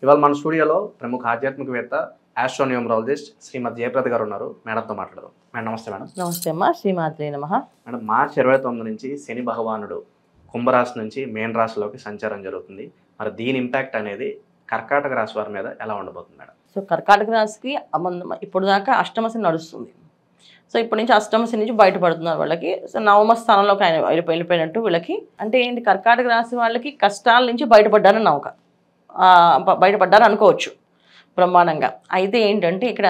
ఇవాళ మన స్టూడియోలో ప్రముఖ ఆధ్యాత్మికవేత్త ఆస్ట్రోన్యూమరాలజిస్ట్ శ్రీమతి జయప్రద గారు ఉన్నారు. మేడంతో మాట్లాడదాం. మేడం నమస్తే. మేడం నమస్తే అమ్మా. శ్రీమాత్రే నమః. మేడం మార్చి 29 నుంచి శని భగవానుడు కుంభరాశి నుంచి మేన్ రాశిలోకి సంచారం జరుగుతుంది. మరి దీని ఇంపాక్ట్ అనేది కర్కాటక రాశి వారి మీద ఎలా ఉండబోతుంది మేడం? సో కర్కాటక రాశికి ఇప్పుడు దాకా అష్టమశని నడుస్తుంది. సో ఇప్పటి నుంచి అష్టమశని నుంచి బయటపడుతున్నారు వాళ్ళకి. సో నవమ స్థానంలోకి ఆయన వెళ్ళిపోయినట్టు వీళ్ళకి. అంటే ఏంటి, కర్కాటక రాశి వాళ్ళకి కష్టాల నుంచి బయటపడ్డారని నమ్మకం, బయటపడ్డారు అనుకోవచ్చు బ్రహ్మాండంగా. అయితే ఏంటంటే ఇక్కడ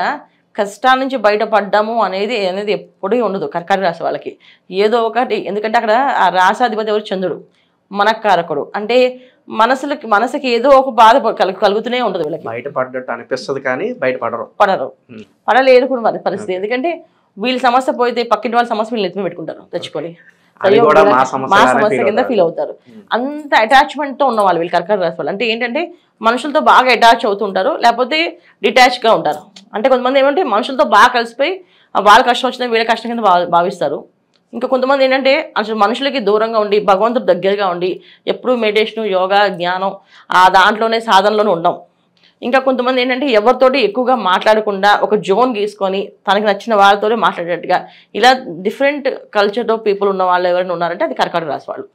కష్టాల నుంచి బయటపడ్డాము అనేది ఎప్పుడూ ఉండదు కర్కాటక రాశి వాళ్ళకి. ఏదో ఒకటి, ఎందుకంటే అక్కడ ఆ రాశాధిపతి ఎవరు, చంద్రుడు, మనకారకుడు. అంటే మనసుకి ఏదో ఒక బాధ కలుగుతూనే ఉంటుంది వీళ్ళకి. బయటపడ్డట్టు అనిపిస్తుంది కానీ పడలేదు కూడా పరిస్థితి. ఎందుకంటే వీళ్ళ సమస్య పోయితే పక్కింటి వాళ్ళ సమస్య వీళ్ళు ఎత్తుమే పెట్టుకుంటారు తెచ్చుకొని, మా సమస్య కింద ఫీల్ అవుతారు. అంత అటాచ్మెంట్తో ఉన్న వాళ్ళు వీళ్ళు కర్కాటక రాశి వాళ్ళు. అంటే ఏంటంటే మనుషులతో బాగా అటాచ్ అవుతుంటారు, లేకపోతే డిటాచ్గా ఉంటారు. అంటే కొంతమంది ఏమంటే మనుషులతో బాగా కలిసిపోయి వాళ్ళ కష్టం వచ్చినా వీళ్ళ కష్టం కింద భావిస్తారు. ఇంకా కొంతమంది ఏంటంటే అసలు మనుషులకి దూరంగా ఉండి భగవంతుడు దగ్గరగా ఉండి ఎప్పుడూ మెడిటేషన్, యోగా, జ్ఞానం ఆ దాంట్లోనే సాధనలోనే ఉండం. ఇంకా కొంతమంది ఏంటంటే ఎవరితోటి ఎక్కువగా మాట్లాడకుండా ఒక జోన్ గీసుకొని తనకి నచ్చిన వాళ్ళతోనే మాట్లాడేట్టుగా, ఇలా డిఫరెంట్ కల్చర్తో పీపుల్ ఉన్న వాళ్ళు ఎవరైనా ఉన్నారంటే అది కర్కాటక రాశి వాళ్ళు.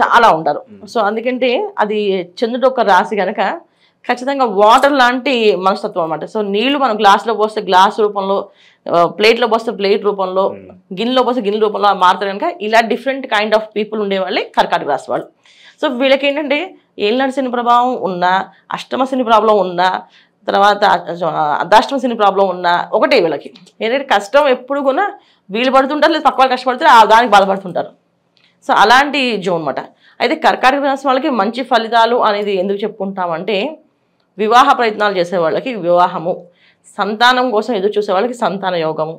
చాలా ఉంటారు. సో అందుకంటే అది చంద్రుడు ఒక రాశి కనుక ఖచ్చితంగా వాటర్ లాంటి మనస్తత్వం అనమాట. సో నీళ్లు మనం గ్లాసులో పోస్తే గ్లాస్ రూపంలో, ప్లేట్లో పోస్తే ప్లేట్ రూపంలో, గిన్నెలో పోస్తే గిన్నె రూపంలో మారుతారు కనుక ఇలా డిఫరెంట్ కైండ్ ఆఫ్ పీపుల్ ఉండేవాళ్ళే కర్కాటక రాశి వాళ్ళు. సో వీళ్ళకి ఏంటంటే ఏళ్ళనాటి శని ప్రభావం ఉన్నా, అష్టమ శని ప్రాబ్లం ఉన్నా, తర్వాత అర్ధాష్టమ శని ప్రాబ్లం ఉన్నా ఒకటే వీళ్ళకి. ఏంటంటే కష్టం ఎప్పుడు కూడా వీళ్ళు పడుతుంటారు, లేదా పక్క వాళ్ళు కష్టపడుతారు, దానికి బాధపడుతుంటారు. సో అలాంటి జోన్ అనమాట. అయితే కర్కాటక రాశి వాళ్ళకి మంచి ఫలితాలు అనేది ఎందుకు చెప్పుకుంటామంటే, వివాహ ప్రయత్నాలు చేసే వాళ్ళకి వివాహము, సంతానం కోసం ఎదురు చూసే వాళ్ళకి సంతాన యోగము,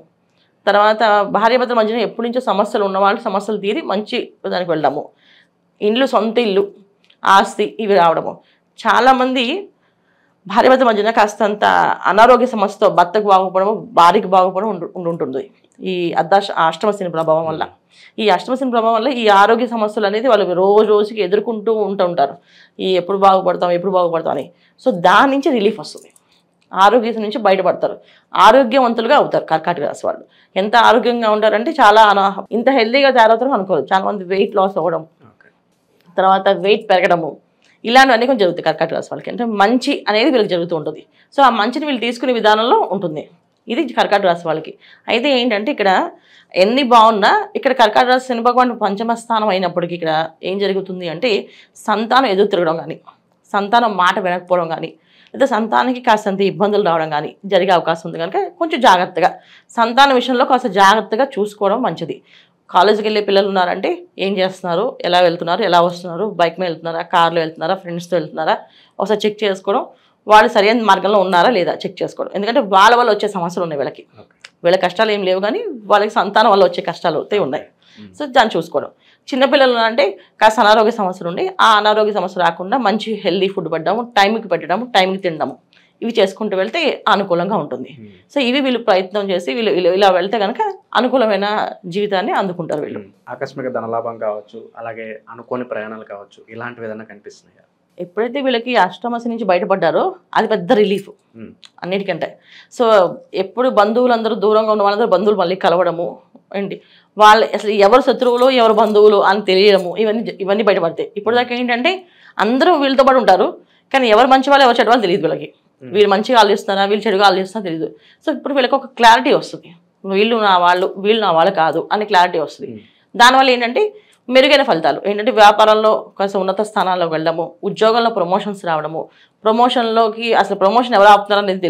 తర్వాత భార్యాభర్తల మధ్యన ఎప్పటి నుంచో సమస్యలు ఉన్న వాళ్ళకి సమస్యలు తీరి మంచి దానికి వెళ్ళడము, ఇండ్లు, సొంత ఇల్లు, ఆస్తి ఇవి రావడము. చాలామంది భార్యాభర్తల మధ్యన కాస్తంత అనారోగ్య సమస్యతో భర్తకు బాగుపడము, భార్యకు బాగుపడడం ఉంటుంది ఈ అష్టమ శని ప్రభావం వల్ల. ఈ అష్టమ శని ప్రభావం వల్ల ఈ ఆరోగ్య సమస్యలు అనేది వాళ్ళు రోజుకి ఎదుర్కొంటూ ఉంటారు. ఎప్పుడు బాగుపడతాం అని. సో దాని నుంచి రిలీఫ్ వస్తుంది, ఆరోగ్యం నుంచి బయటపడతారు, ఆరోగ్యవంతులుగా అవుతారు కర్కాటక రాశి వాళ్ళు. ఎంత ఆరోగ్యంగా ఉంటారంటే చాలా ఇంత హెల్తీగా తయారవుతారో అనుకోలేదు. చాలా మంది వెయిట్ లాస్ అవ్వడం, తర్వాత వెయిట్ పెరగడము, ఇలాంటివన్నీ కొంచెం జరుగుతాయి కర్కాటక రాశి వాళ్ళకి. అంటే మంచి అనేది వీళ్ళకి జరుగుతూ ఉంటుంది. సో ఆ మంచిని వీళ్ళు తీసుకునే విధానంలో ఉంటుంది. ఇది కర్కాటక రాశి వాళ్ళకి. అయితే ఏంటంటే ఇక్కడ ఎన్ని బాగున్నా ఇక్కడ కర్కాటక రాశి శని భగవానుడు పంచమ స్థానం అయినప్పటికీ ఇక్కడ ఏం జరుగుతుంది అంటే సంతానం ఎదురు తిరగడం కానీ, సంతానం మాట వినకపోవడం కానీ, లేదా సంతానానికి కాస్తంత ఇబ్బందులు రావడం కానీ జరిగే అవకాశం ఉంది. కనుక కొంచెం జాగ్రత్తగా సంతానం విషయంలో కాస్త జాగ్రత్తగా చూసుకోవడం మంచిది. కాలేజీకి వెళ్ళే పిల్లలు ఉన్నారంటే ఏం చేస్తున్నారు, ఎలా వెళ్తున్నారు, ఎలా వస్తున్నారు, బైక్ మీద వెళ్తున్నారా, కార్లో వెళ్తున్నారా, ఫ్రెండ్స్తో వెళ్తున్నారా, ఒకసారి చెక్ చేసుకోవడం, వాళ్ళు సరైన మార్గంలో ఉన్నారా లేదా చెక్ చేసుకోవడం. ఎందుకంటే వాళ్ళ వల్ల వచ్చే సమస్యలు ఉన్నాయి వీళ్ళకి. వీళ్ళ కష్టాలు ఏం లేవు కానీ వాళ్ళకి సంతానం వల్ల వచ్చే కష్టాలు అయితే ఉన్నాయి. సో దాన్ని చూసుకోవడం. చిన్నపిల్లలు అంటే కాస్త అనారోగ్య సమస్యలు ఉండి ఆ అనారోగ్య సమస్య రాకుండా మంచి హెల్దీ ఫుడ్ పెట్టడము, టైంకి పెట్టడము, టైంకి తినడము, ఇవి చేసుకుంటూ వెళ్తే అనుకూలంగా ఉంటుంది. సో ఇవి వీళ్ళు ప్రయత్నం చేసి వీళ్ళు ఇలా వెళ్తే కనుక అనుకూలమైన జీవితాన్ని అందుకుంటారు వీళ్ళు. ఆకస్మిక ధనలాభం కావచ్చు, అలాగే అనుకోని ప్రయాణాలు కావచ్చు, ఇలాంటివి ఏదైనా కనిపిస్తున్నాయి? ఎప్పుడైతే వీళ్ళకి అష్టమశి నుంచి బయటపడ్డారో అది పెద్ద రిలీఫ్ అన్నిటికంటే. సో ఎప్పుడు బంధువులందరూ దూరంగా ఉన్న వాళ్ళందరూ బంధువులు మళ్ళీ కలవడము ఏంటి, వాళ్ళు అసలు ఎవరు శత్రువులు ఎవరు బంధువులు అని తెలియడము, ఇవన్నీ బయటపడతాయి. ఇప్పుడు దాకా ఏంటంటే అందరూ వీళ్ళతో పాటు ఉంటారు కానీ ఎవరు మంచి వాళ్ళు ఎవరు చెడు వాళ్ళు తెలియదు వీళ్ళకి. వీళ్ళు మంచిగా ఆలోచిస్తారా, వీళ్ళు చెడుగా ఆలోచిస్తారా తెలియదు. సో ఇప్పుడు వీళ్ళకి ఒక క్లారిటీ వస్తుంది, వీళ్ళు నా వాళ్ళు కాదు అని క్లారిటీ వస్తుంది. దానివల్ల ఏంటంటే మెరుగైన ఫలితాలు ఏంటంటే వ్యాపారంలో కొంచెం ఉన్నత స్థానాల్లోకి వెళ్ళడము, ఉద్యోగంలో ప్రమోషన్స్ రావడము, ప్రమోషన్లోకి అసలు ప్రమోషన్ ఎవరు ఆపుతున్నారని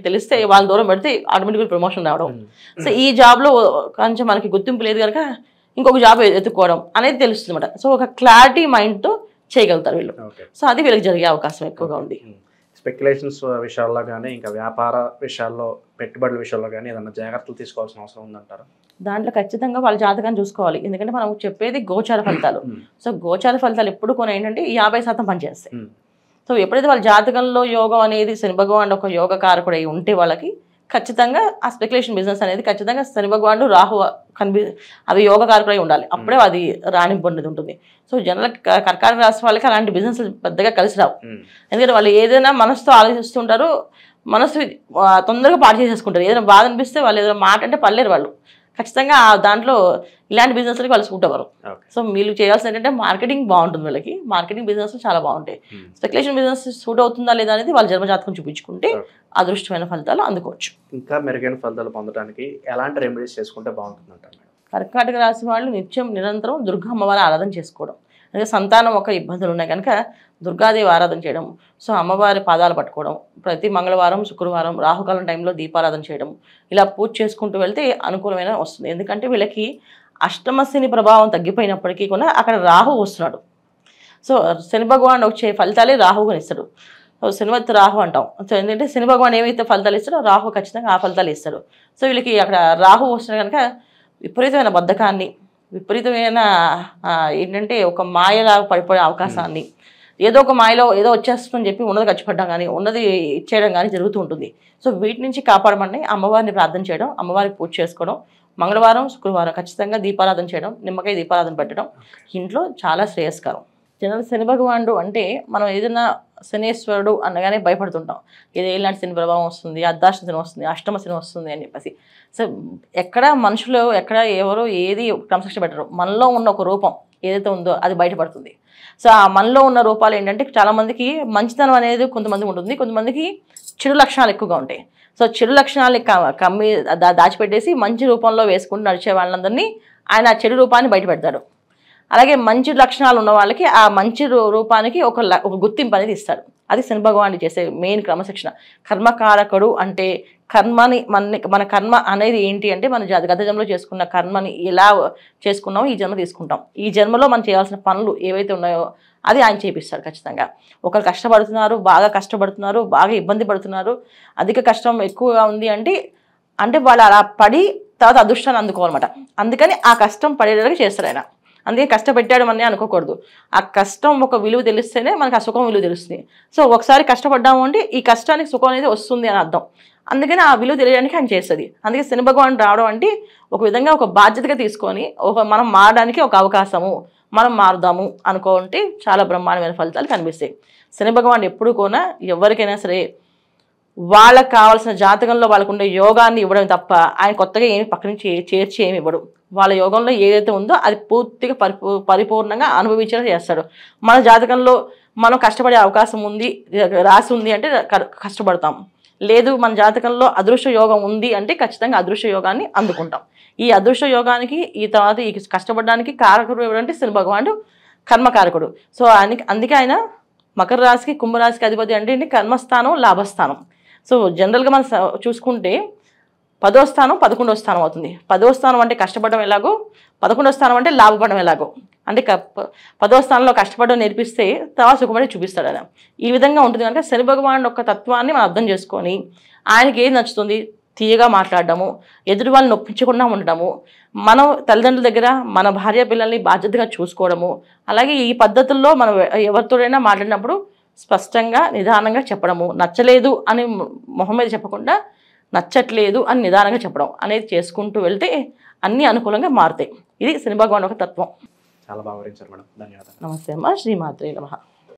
తెలిస్తే వాళ్ళ దూరం పెడితే ఆటోమేటిక్గా ప్రమోషన్ రావడం. సో ఈ జాబ్లో కొంచెం మనకి గుర్తింపు లేదు కనుక ఇంకొక జాబ్ ఎత్తుకోవడం అనేది తెలుస్తుంది అన్నమాట. సో ఒక క్లారిటీ మైండ్తో చేయగలుగుతారు వీళ్ళు. సో అది వీళ్ళకి జరిగే అవకాశం ఎక్కువగా ఉంది. స్పెక్యులేషన్స్ విషయాల్లో కానీ, ఇంకా వ్యాపార విషయాల్లో, పెట్టుబడుల విషయాల్లో కానీ ఏదైనా జాగ్రత్తలు తీసుకోవాల్సిన అవసరం ఉందంటారా? దాంట్లో ఖచ్చితంగా వాళ్ళ జాతకాన్ని చూసుకోవాలి. ఎందుకంటే మనం చెప్పేది గోచార ఫలితాలు. సో గోచార ఫలితాలు ఎప్పుడు కొన్ని ఏంటంటే 50% పనిచేస్తాయి. సో ఎప్పుడైతే వాళ్ళ జాతకంలో యోగం అనేది శని భగవానుడు ఒక యోగ కారకుడై ఉంటే వాళ్ళకి ఖచ్చితంగా ఆ స్పెక్యులేషన్ బిజినెస్ అనేది ఖచ్చితంగా శని భగవానుడు రాహు అవి యోగ కారకులై ఉండాలి, అప్పుడే అది రాణింపు అనేది ఉంటుంది. సో జనరల్ కర్కాటక రాశి వాళ్ళకి అలాంటి బిజినెస్ పెద్దగా కలిసి రావు. ఎందుకంటే వాళ్ళు ఏదైనా మనసుతో ఆలోచిస్తుంటారు, మనసు తొందరగా పాటు చేసేసుకుంటారు. ఏదైనా బాధ అనిపిస్తే వాళ్ళు ఏదైనా మాట అంటే పర్లేరు వాళ్ళు. ఖచ్చితంగా దాంట్లో ఇలాంటి బిజినెస్లకి వాళ్ళు సూట్ అవ్వరు. సో వీళ్ళు చేయాల్సింది ఏంటంటే మార్కెటింగ్ బాగుంటుంది, వాళ్ళకి మార్కెటింగ్ బిజినెస్ చాలా బాగుంటాయి. స్పెక్యులేషన్ బిజినెస్ సూట్ అవుతుందా లేదా అనేది వాళ్ళ జన్మజాతకం చూపించుకుంటే అదృష్టమైన ఫలితాలు అందుకోవచ్చు. ఇంకా మెరుగైన ఫలితాలు పొందడానికి ఎలాంటి రెమెడీస్ చేసుకుంటే బాగుంటుంది అంటారు? కర్కాటక రాశి వాళ్ళు నిరంతరం దుర్గా అమ్మవారి ఆరాధన చేసుకోవడం. అంటే సంతానం ఒక ఇబ్బందులు ఉన్నాయి కనుక దుర్గాదేవి ఆరాధన చేయడం. సో అమ్మవారి పాదాలు పట్టుకోవడం, ప్రతి మంగళవారం శుక్రవారం రాహుకాలం టైంలో దీపారాధన చేయడం, ఇలా పూజ చేసుకుంటూ వెళ్తే అనుకూలమైన వస్తుంది. ఎందుకంటే వీళ్ళకి అష్టమ శని ప్రభావం తగ్గిపోయినప్పటికీ కూడా అక్కడ రాహు వస్తున్నాడు. సో శని భగవాన్ వచ్చే ఫలితాలే రాహువుని ఇస్తాడు. శనివత్ రాహు అంటాం. సో ఏంటంటే శని భగవాన్ ఏమైతే ఫలితాలు ఇస్తాడో రాహు ఖచ్చితంగా ఆ ఫలితాలు ఇస్తాడు. సో వీళ్ళకి అక్కడ రాహు వస్తున్నాడు కనుక విపరీతమైన బద్ధకాన్ని, విపరీతమైన ఏంటంటే ఒక మాయలాగా పడిపోయే అవకాశాన్ని, ఏదో ఒక మాయలో ఏదో వచ్చేస్తుందని చెప్పి ఉన్నది ఖర్చుపడ్డం కానీ ఉన్నది ఇచ్చేయడం కానీ జరుగుతూ ఉంటుంది. సో వీటి నుంచి కాపాడమని అమ్మవారిని ప్రార్థన చేయడం, అమ్మవారికి పూజ చేసుకోవడం, మంగళవారం శుక్రవారం ఖచ్చితంగా దీపారాధన చేయడం, నిమ్మకాయ దీపారాధన పెట్టడం ఇంట్లో చాలా శ్రేయస్కరం. జనరల్ శని భగవానుడు అంటే మనం ఏదైనా శనేశ్వరుడు అనగానే భయపడుతుంటాం. ఏదో ఇలాంటి శని ప్రభావం వస్తుంది, అర్ధాష్టమ శని వస్తుంది, అష్టమ శని వస్తుంది అని చెప్పేసి. సో ఎక్కడ మనుషులు ఎక్కడ ఎవరు ఏది క్రమశిక్షణ పెట్టరు. మనలో ఉన్న ఒక రూపం ఏదైతే ఉందో అది బయటపడుతుంది. సో ఆ మనలో ఉన్న రూపాలు ఏంటంటే చాలామందికి మంచితనం అనేది కొంతమందికి ఉంటుంది, కొంతమందికి చెడు లక్షణాలు ఎక్కువగా ఉంటాయి. సో చెడు లక్షణాలు కమ్మి దాచిపెట్టేసి మంచి రూపంలో వేసుకుంటూ నడిచే వాళ్ళందరినీ ఆయన ఆ చెడు రూపాన్ని బయటపెడతాడు. అలాగే మంచి లక్షణాలు ఉన్న వాళ్ళకి ఆ మంచి రూపానికి ఒక గుర్తింపు అనేది ఇస్తాడు. అది శని భగవానుడు చేసే మెయిన్ క్రమశిక్షణ. కర్మకారకుడు అంటే కర్మని మన కర్మ అనేది ఏంటి అంటే మన గత జన్మలో చేసుకున్న కర్మని ఎలా చేసుకున్నామో ఈ జన్మ తీసుకుంటాం. ఈ జన్మలో మనం చేయాల్సిన పనులు ఏవైతే ఉన్నాయో అది ఆయన చేపిస్తాడు ఖచ్చితంగా. ఒకరు కష్టపడుతున్నారు, బాగా కష్టపడుతున్నారు, బాగా ఇబ్బంది పడుతున్నారు, అధిక కష్టం ఎక్కువగా ఉంది అంటే వాళ్ళు అలా పడి తర్వాత అదృష్టాన్ని అందుకోవాలన్నమాట. అందుకని ఆ కష్టం పడేలాగా చేస్తాడు ఆయన. అందుకే కష్టపెట్టాడు అని అనుకోకూడదు. ఆ కష్టం ఒక విలువ తెలిస్తేనే మనకు ఆ సుఖం విలువ తెలుస్తుంది. సో ఒకసారి కష్టపడ్డాము అంటే ఈ కష్టానికి సుఖం అనేది వస్తుంది అని అర్థం. అందుకని ఆ విలువ తెలియడానికి ఆయన చేస్తుంది. అందుకే శని భగవానుడు రావడం అంటే ఒక విధంగా ఒక బాధ్యతగా తీసుకొని మనం మారడానికి ఒక అవకాశము, మనం మారుదాము అనుకుంటే చాలా బ్రహ్మాండమైన ఫలితాలు కనిపిస్తాయి. శని భగవానుడు ఎప్పుడు కూడా ఎవరికైనా సరే వాళ్ళకి కావాల్సిన జాతకంలో వాళ్ళకు ఉండే యోగాన్ని ఇవ్వడం తప్ప ఆయన కొత్తగా ఏమి పక్క నుంచి చేర్చి ఏమి ఇవ్వడు. వాళ్ళ యోగంలో ఏదైతే ఉందో అది పూర్తిగా పరిపూర్ణంగా అనుభవించేలా చేస్తాడు. మన జాతకంలో మనం కష్టపడే అవకాశం ఉంది, రాసి ఉంది అంటే కష్టపడతాం. లేదు మన జాతకంలో అదృష్ట యోగం ఉంది అంటే ఖచ్చితంగా అదృష్ట యోగాన్ని అందుకుంటాం. ఈ అదృష్ట యోగానికి ఈ తర్వాత ఈ కష్టపడడానికి కారకుడు ఎవరంటే శని భగవానుడు కర్మకారకుడు. సో అందుకే ఆయన మకర రాశికి కుంభరాశికి అధిపతి అంటే కర్మస్థానం, లాభస్థానం. సో జనరల్గా మనం చూసుకుంటే 10వ స్థానం 11వ స్థానం అవుతుంది. 10వ స్థానం అంటే కష్టపడడం ఎలాగో, 11వ స్థానం అంటే లాభపడడం ఎలాగో. అంటే 10వ స్థానంలో కష్టపడడం నేర్పిస్తే తర్వాత సుఖపడి చూపిస్తాడు ఆయన. ఈ విధంగా ఉంటుంది కనుక శని భగవానుడు యొక్క తత్వాన్ని మనం అర్థం చేసుకొని ఆయనకి ఏది నచ్చుతుంది తీయగా మాట్లాడడము, ఎదుటి వాళ్ళని నొప్పించకుండా ఉండడము, మనం తల్లిదండ్రుల దగ్గర మన భార్య పిల్లల్ని బాధ్యతగా చూసుకోవడము, అలాగే ఈ పద్ధతుల్లో మనం ఎవరితోనైనా మాట్లాడినప్పుడు స్పష్టంగా నిదానంగా చెప్పడము, నచ్చలేదు అని మొహం మీద చెప్పకుండా నచ్చట్లేదు అని నిదానంగా చెప్పడం అనేది చేసుకుంటూ వెళ్తే అన్నీ అనుకూలంగా మారుతాయి. ఇది శని భగవానుడు ఒక తత్వం. చాలా బాగా వివరించారు మేడం, ధన్యవాదాలు. నమస్తే అమ్మ. శ్రీమాత్రే నమః.